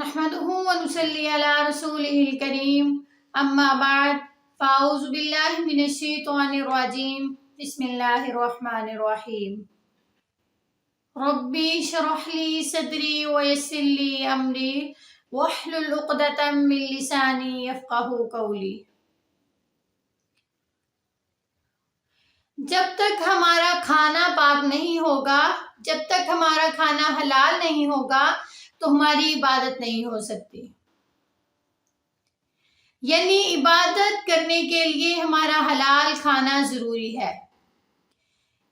नहमदुहु व नुसल्ली अला रसूलिहिल करीम अम्मा बाद फ़ाऊज़ु बिल्लाहि मिनश शैतानिर रजीम बिस्मिल्लाहिर रहमानिर रहीम रब्बी इश्रह ली सदरी व यस्सिर ली अमरी वहलुल उक़दतम मिन लिसानी यफ़क़हू क़ौली। जब तक हमारा खाना पाक नहीं होगा, जब तक हमारा खाना हलाल नहीं होगा, तो हमारी इबादत नहीं हो सकती। यानी इबादत करने के लिए हमारा हलाल खाना जरूरी है।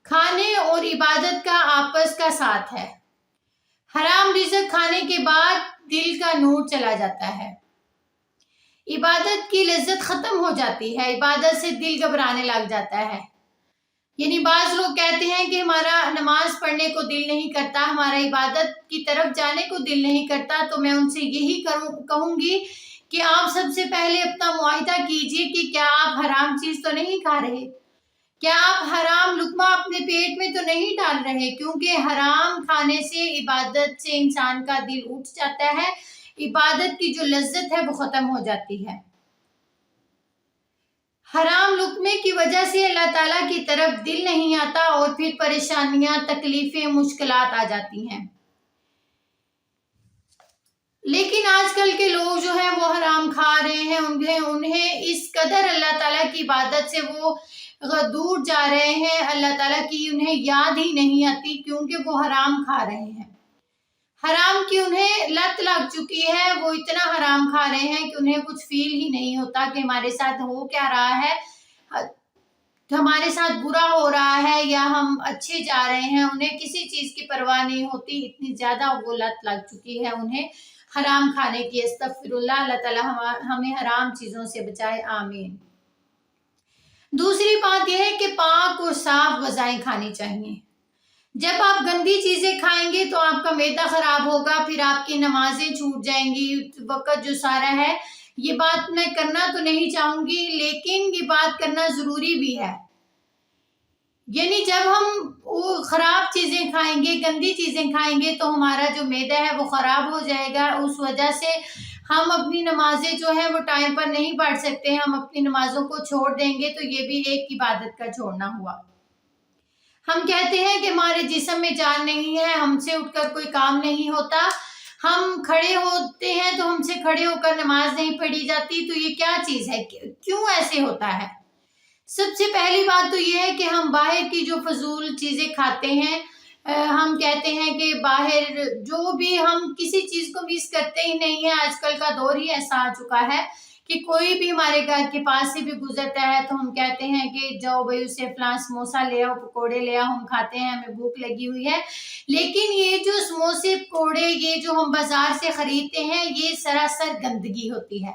खाने और इबादत का आपस का साथ है। हराम रिज़्क़ खाने के बाद दिल का नूर चला जाता है, इबादत की लज्जत खत्म हो जाती है, इबादत से दिल घबराने लग जाता है। यानी बाज़ लोग कहते हैं कि हमारा नमाज पढ़ने को दिल नहीं करता, हमारा इबादत की तरफ जाने को दिल नहीं करता। तो मैं उनसे यही कहूँगी कि आप सबसे पहले अपना मुआहिदा कीजिए कि क्या आप हराम चीज़ तो नहीं खा रहे, क्या आप हराम लुक़मा अपने पेट में तो नहीं डाल रहे, क्योंकि हराम खाने से इबादत से इंसान का दिल उठ जाता है, इबादत की जो लज्जत है वो ख़त्म हो जाती है। हराम लुक़मे की वजह से अल्लाह ताला की तरफ दिल नहीं आता और फिर परेशानियां, तकलीफें, मुश्किलात आ जाती हैं। लेकिन आजकल के लोग जो हैं वो हराम खा रहे हैं, उन्हें इस कदर अल्लाह ताला की इबादत से वो दूर जा रहे हैं, अल्लाह ताला की उन्हें याद ही नहीं आती, क्योंकि वो हराम खा रहे हैं। हराम की उन्हें लत लग चुकी है, वो इतना हराम खा रहे हैं कि उन्हें कुछ फील ही नहीं होता कि हमारे साथ हो क्या रहा है, हमारे साथ बुरा हो रहा है या हम अच्छे जा रहे हैं। उन्हें किसी चीज़ की परवाह नहीं होती, इतनी ज़्यादा वो लत लग चुकी है उन्हें हराम खाने की। अस्तगफिरुल्लाह, अल्लाह ताला हमें हराम चीज़ों से बचाए, आमीन। दूसरी बात यह है कि पाक और साफ ग़िज़ाएं खानी चाहिए। जब आप गंदी चीज़ें खाएंगे तो आपका मैदा ख़राब होगा, फिर आपकी नमाजें छूट जाएंगी, वक़्त जो सारा है। ये बात मैं करना तो नहीं चाहूँगी, लेकिन ये बात करना ज़रूरी भी है। यानी जब हम वो ख़राब चीज़ें खाएंगे, गंदी चीज़ें खाएंगे, तो हमारा जो मैदा है वो ख़राब हो जाएगा। उस वजह से हम अपनी नमाजें जो है वो टाइम पर नहीं पढ़ सकते, हम अपनी नमाज़ों को छोड़ देंगे, तो ये भी एक इबादत का छोड़ना हुआ। हम कहते हैं कि हमारे जिस्म में जान नहीं है, हमसे उठकर कोई काम नहीं होता, हम खड़े होते हैं तो हमसे खड़े होकर नमाज नहीं पढ़ी जाती। तो ये क्या चीज़ है, क्यों ऐसे होता है? सबसे पहली बात तो ये है कि हम बाहर की जो फजूल चीज़ें खाते हैं, हम कहते हैं कि बाहर जो भी, हम किसी चीज़ को मिस करते ही नहीं है। आजकल का दौर ही ऐसा आ चुका है कि कोई भी हमारे घर के पास से भी गुजरता है तो हम कहते हैं कि जाओ भाई उसे फलां समोसा ले आओ, पकोड़े ले आओ, हम खाते हैं, हमें भूख लगी हुई है। लेकिन ये जो समोसे, पकोड़े, ये जो हम बाजार से खरीदते हैं, ये सरासर गंदगी होती है,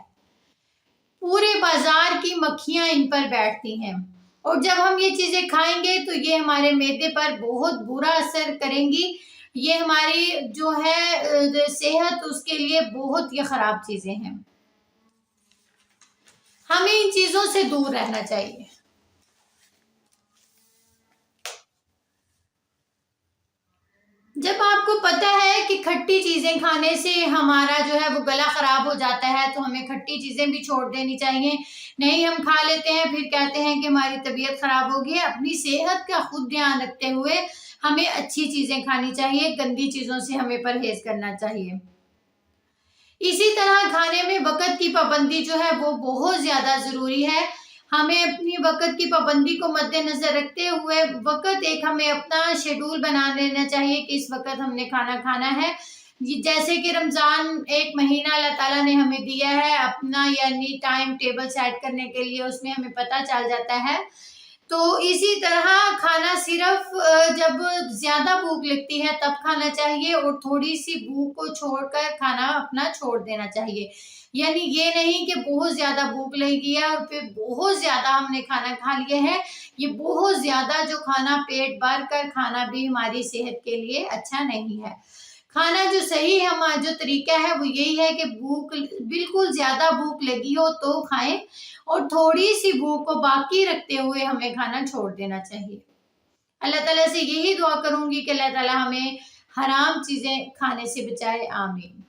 पूरे बाजार की मक्खियां इन पर बैठती हैं। और जब हम ये चीज़ें खाएंगे तो ये हमारे मैदे पर बहुत बुरा असर करेंगी, ये हमारी जो है सेहत, उसके लिए बहुत ही ख़राब चीज़ें हैं। हमें इन चीज़ों से दूर रहना चाहिए। जब आपको पता है कि खट्टी चीज़ें खाने से हमारा जो है वो गला ख़राब हो जाता है, तो हमें खट्टी चीज़ें भी छोड़ देनी चाहिए। नहीं, हम खा लेते हैं, फिर कहते हैं कि हमारी तबीयत ख़राब होगी। अपनी सेहत का खुद ध्यान रखते हुए हमें अच्छी चीज़ें खानी चाहिए, गंदी चीज़ों से हमें परहेज़ करना चाहिए। इसी तरह खाने में वक़्त की पाबंदी जो है वो बहुत ज़्यादा ज़रूरी है। हमें अपनी वक़्त की पाबंदी को मद्देनज़र रखते हुए एक हमें अपना शेड्यूल बना लेना चाहिए कि इस वक़्त हमने खाना खाना है। जैसे कि रमज़ान एक महीना अल्लाह ताला ने हमें दिया है अपना, यानी टाइम टेबल सेट करने के लिए, उसमें हमें पता चल जाता है। तो इसी तरह खाना सिर्फ जब ज़्यादा भूख लगती है तब खाना चाहिए, और थोड़ी सी भूख को छोड़कर खाना अपना छोड़ देना चाहिए। यानी ये नहीं कि बहुत ज़्यादा भूख लगी है और फिर बहुत ज़्यादा हमने खाना खा लिया है। ये बहुत ज़्यादा जो खाना पेट भर कर खाना भी हमारी सेहत के लिए अच्छा नहीं है। खाना जो सही हमारा जो तरीका है वो यही है कि भूख, बिल्कुल ज़्यादा भूख लगी हो तो खाएं, और थोड़ी सी भूख को बाकी रखते हुए हमें खाना छोड़ देना चाहिए। अल्लाह ताला से यही दुआ करूंगी कि अल्लाह ताला हमें हराम चीज़ें खाने से बचाए, आमीन।